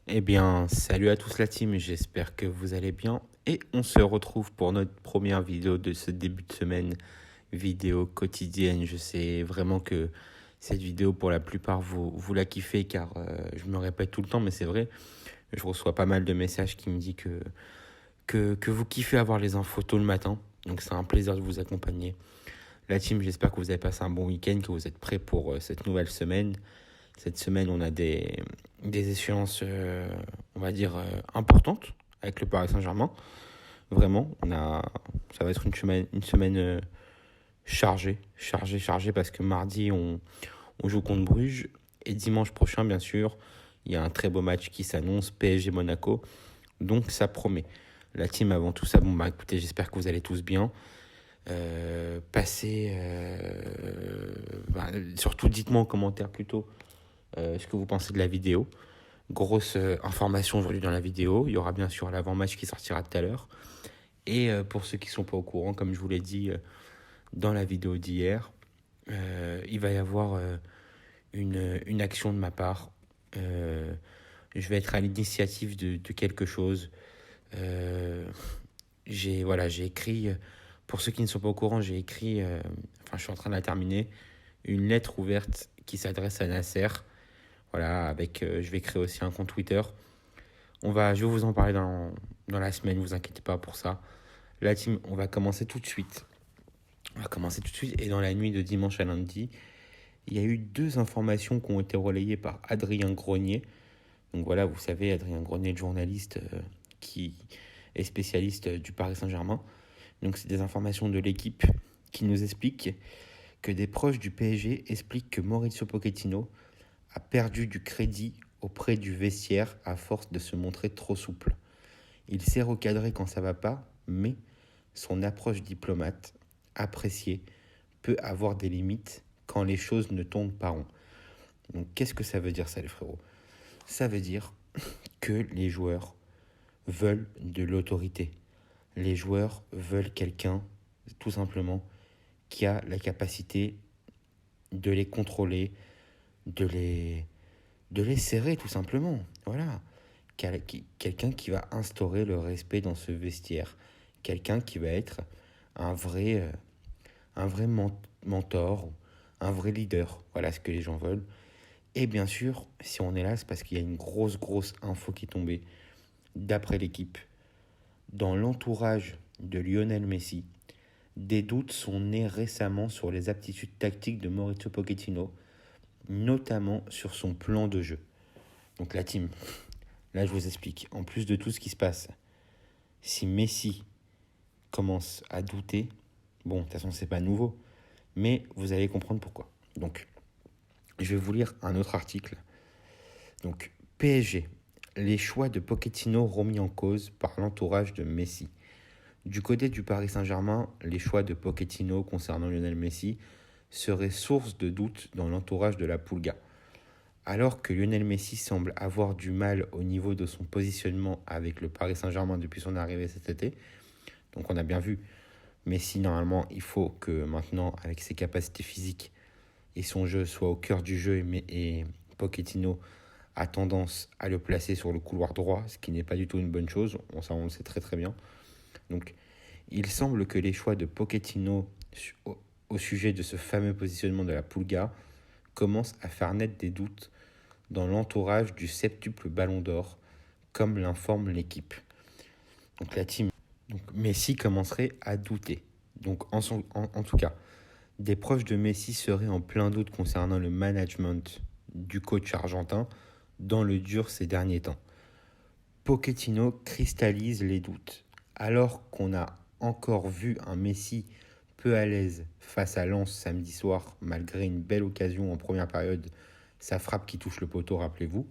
Eh bien, salut à tous la team, j'espère que vous allez bien. Et on se retrouve pour notre première vidéo de ce début de semaine, vidéo quotidienne. Je sais vraiment que cette vidéo, pour la plupart, vous la kiffez car je me répète tout le temps, mais c'est vrai. Je reçois pas mal de messages qui me disent que vous kiffez avoir les infos tôt le matin. Donc c'est un plaisir de vous accompagner. La team, j'espère que vous avez passé un bon week-end, que vous êtes prêts pour cette nouvelle semaine. Cette semaine, on a des échéances, on va dire, importantes avec le Paris Saint-Germain. Vraiment, ça va être une semaine chargée, parce que mardi, on joue contre Bruges. Et dimanche prochain, bien sûr, il y a un très beau match qui s'annonce, PSG Monaco. Donc ça promet. La team, avant tout ça, bon bah écoutez, j'espère que vous allez tous bien. Surtout dites-moi en commentaire plutôt ce que vous pensez de la vidéo. Grosse information aujourd'hui dans la vidéo. Il y aura bien sûr l'avant-match qui sortira tout à l'heure. Et pour ceux qui ne sont pas au courant, comme je vous l'ai dit dans la vidéo d'hier, il va y avoir une action de ma part. Je vais être à l'initiative de quelque chose. J'ai écrit, pour ceux qui ne sont pas au courant, j'ai écrit, je suis en train de la terminer, une lettre ouverte qui s'adresse à Nasser. Voilà, je vais créer aussi un compte Twitter. Je vais vous en parler dans la semaine, ne vous inquiétez pas pour ça. La team, on va commencer tout de suite. Et dans la nuit de dimanche à lundi, il y a eu deux informations qui ont été relayées par Adrien Grenier. Donc voilà, vous savez, Adrien Grenier, le journaliste qui est spécialiste du Paris Saint-Germain. Donc c'est des informations de l'équipe qui nous expliquent que des proches du PSG expliquent que Mauricio Pochettino a perdu du crédit auprès du vestiaire à force de se montrer trop souple. Il sait recadrer quand ça va pas, mais son approche diplomate, appréciée, peut avoir des limites quand les choses ne tombent pas rond. Donc qu'est-ce que ça veut dire ça les frérots? Ça veut dire que les joueurs veulent de l'autorité. Les joueurs veulent quelqu'un, tout simplement, qui a la capacité de les contrôler, de les serrer, tout simplement. Voilà. Quelqu'un qui va instaurer le respect dans ce vestiaire. Quelqu'un qui va être un vrai mentor, un vrai leader. Voilà ce que les gens veulent. Et bien sûr, si on est là, c'est parce qu'il y a une grosse info qui est tombée. D'après l'équipe, dans l'entourage de Lionel Messi, des doutes sont nés récemment sur les aptitudes tactiques de Mauricio Pochettino, notamment sur son plan de jeu. Donc la team, là je vous explique, en plus de tout ce qui se passe, si Messi commence à douter, bon, de toute façon c'est pas nouveau, mais vous allez comprendre pourquoi. Donc, je vais vous lire un autre article. Donc, PSG, les choix de Pochettino remis en cause par l'entourage de Messi. Du côté du Paris Saint-Germain, les choix de Pochettino concernant Lionel Messi seraient source de doute dans l'entourage de la Pulga. Alors que Lionel Messi semble avoir du mal au niveau de son positionnement avec le Paris Saint-Germain depuis son arrivée cet été, donc on a bien vu, Messi normalement il faut que maintenant avec ses capacités physiques et son jeu soit au cœur du jeu, et Pochettino a tendance à le placer sur le couloir droit, ce qui n'est pas du tout une bonne chose, on le sait très bien. Donc il semble que les choix de Pochettino au sujet de ce fameux positionnement de la Pulga commencent à faire naître des doutes dans l'entourage du septuple Ballon d'Or, comme l'informe l'équipe. Donc la team, donc Messi commencerait à douter. Donc en tout cas, des proches de Messi seraient en plein doute concernant le management du coach argentin dans le dur ces derniers temps. Pochettino cristallise les doutes. Alors qu'on a encore vu un Messi peu à l'aise face à Lens samedi soir, malgré une belle occasion en première période, sa frappe qui touche le poteau, rappelez-vous,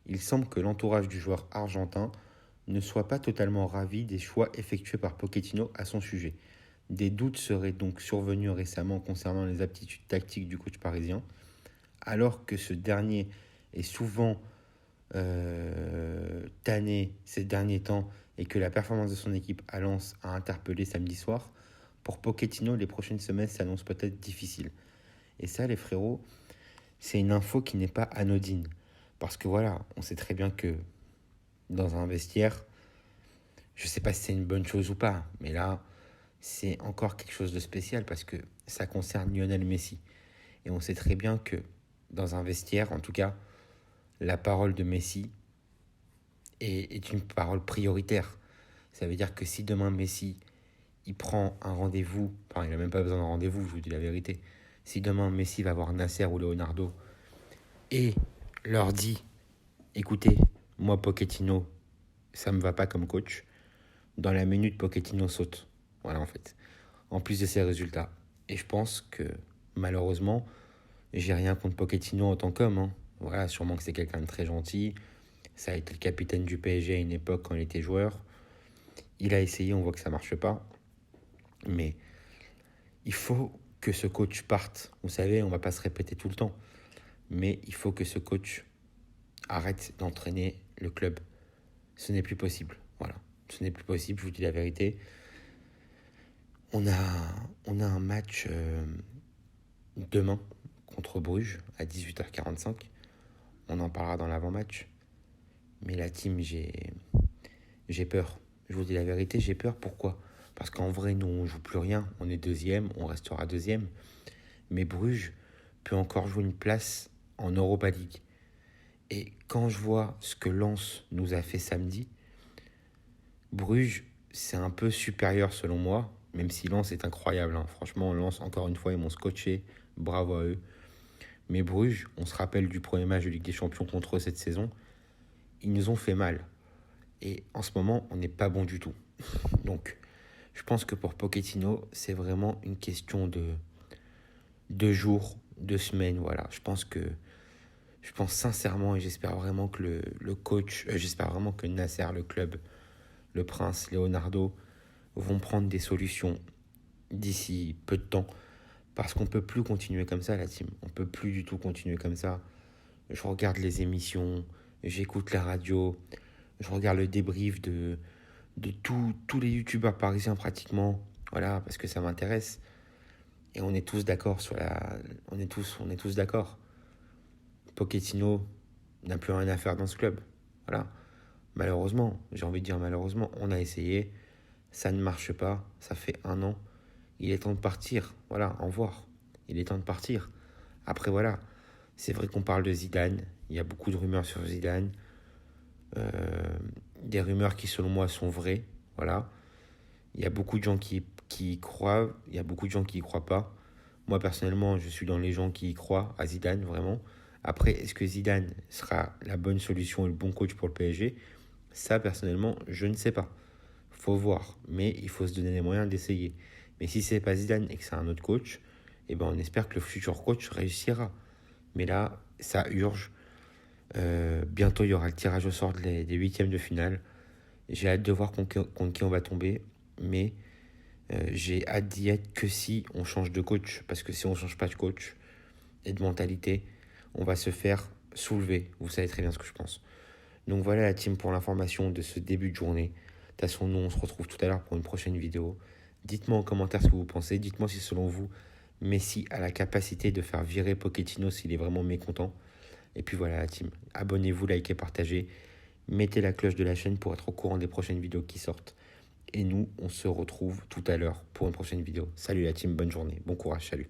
il semble que l'entourage du joueur argentin ne soit pas totalement ravi des choix effectués par Pochettino à son sujet. Des doutes seraient donc survenus récemment concernant les aptitudes tactiques du coach parisien, alors que ce dernier est souvent tanné ces derniers temps et que la performance de son équipe à Lens a interpellé samedi soir. Pour Pochettino, les prochaines semaines s'annoncent peut-être difficiles. Et ça, les frérots, c'est une info qui n'est pas anodine. Parce que voilà, on sait très bien que dans un vestiaire. Je ne sais pas si c'est une bonne chose ou pas, mais là, c'est encore quelque chose de spécial parce que ça concerne Lionel Messi. Et on sait très bien que dans un vestiaire, en tout cas, la parole de Messi est une parole prioritaire. Ça veut dire que si demain Messi, il prend un rendez-vous, enfin il n'a même pas besoin d'un rendez-vous, je vous dis la vérité. Si demain Messi va voir Nasser ou Leonardo et leur dit, écoutez, moi Pochettino, ça me va pas comme coach, dans la minute Pochettino saute. Voilà en fait. En plus de ces résultats. Et je pense que malheureusement, j'ai rien contre Pochettino en tant qu'homme. Hein. Voilà, sûrement que c'est quelqu'un de très gentil. Ça a été le capitaine du PSG à une époque quand il était joueur. Il a essayé, on voit que ça marche pas. Mais il faut que ce coach parte. Vous savez, on va pas se répéter tout le temps. Mais il faut que ce coach arrête d'entraîner le club. Ce n'est plus possible. Voilà. Ce n'est plus possible, je vous dis la vérité. On a un match demain contre Bruges à 18h45. On en parlera dans l'avant-match. Mais la team, j'ai peur. Je vous dis la vérité, j'ai peur. Pourquoi ? Parce qu'en vrai, nous, on ne joue plus rien. On est deuxième, on restera deuxième. Mais Bruges peut encore jouer une place en Europa League. Et quand je vois ce que Lens nous a fait samedi, Bruges, c'est un peu supérieur selon moi, même si Lens est incroyable. Hein. Franchement, Lens, encore une fois, ils m'ont scotché. Bravo à eux. Mais Bruges, on se rappelle du premier match de Ligue des Champions contre eux cette saison, ils nous ont fait mal. Et en ce moment, on n'est pas bon du tout. Donc, je pense que pour Pochettino, c'est vraiment une question de jours, de semaines. Voilà. Je pense sincèrement et j'espère vraiment que le coach, j'espère vraiment que Nasser, le club, le prince, Leonardo, vont prendre des solutions d'ici peu de temps. Parce qu'on ne peut plus continuer comme ça, la team. On ne peut plus du tout continuer comme ça. Je regarde les émissions, j'écoute la radio, je regarde le débrief de tous les youtubeurs parisiens pratiquement. Voilà, parce que ça m'intéresse. Et on est tous d'accord sur la... On est tous d'accord. Pochettino n'a plus rien à faire dans ce club. Voilà. Malheureusement, j'ai envie de dire malheureusement, on a essayé. Ça ne marche pas. Ça fait 1 an. Il est temps de partir. Voilà, au revoir. Il est temps de partir. Après, voilà. C'est vrai qu'on parle de Zidane. Il y a beaucoup de rumeurs sur Zidane. Des rumeurs qui, selon moi, sont vraies. Voilà. Il y a beaucoup de gens qui y croient. Il y a beaucoup de gens qui y croient pas. Moi, personnellement, je suis dans les gens qui y croient à Zidane, vraiment. Après, est-ce que Zidane sera la bonne solution et le bon coach pour le PSG ? Ça, personnellement, je ne sais pas. Faut voir. Mais il faut se donner les moyens d'essayer. Mais si c'est pas Zidane et que c'est un autre coach, eh ben on espère que le futur coach réussira. Mais là, ça urge. Bientôt, il y aura le tirage au sort des huitièmes de finale. J'ai hâte de voir contre qui on va tomber. Mais j'ai hâte d'y être que si on change de coach. Parce que si on ne change pas de coach et de mentalité, on va se faire soulever. Vous savez très bien ce que je pense. Donc voilà la team pour l'information de ce début de journée. De toute façon, nous, on se retrouve tout à l'heure pour une prochaine vidéo. Dites-moi en commentaire ce que vous pensez. Dites-moi si, selon vous, Messi a la capacité de faire virer Pochettino s'il est vraiment mécontent. Et puis voilà la team. Abonnez-vous, likez, partagez. Mettez la cloche de la chaîne pour être au courant des prochaines vidéos qui sortent. Et nous, on se retrouve tout à l'heure pour une prochaine vidéo. Salut la team, bonne journée, bon courage, salut.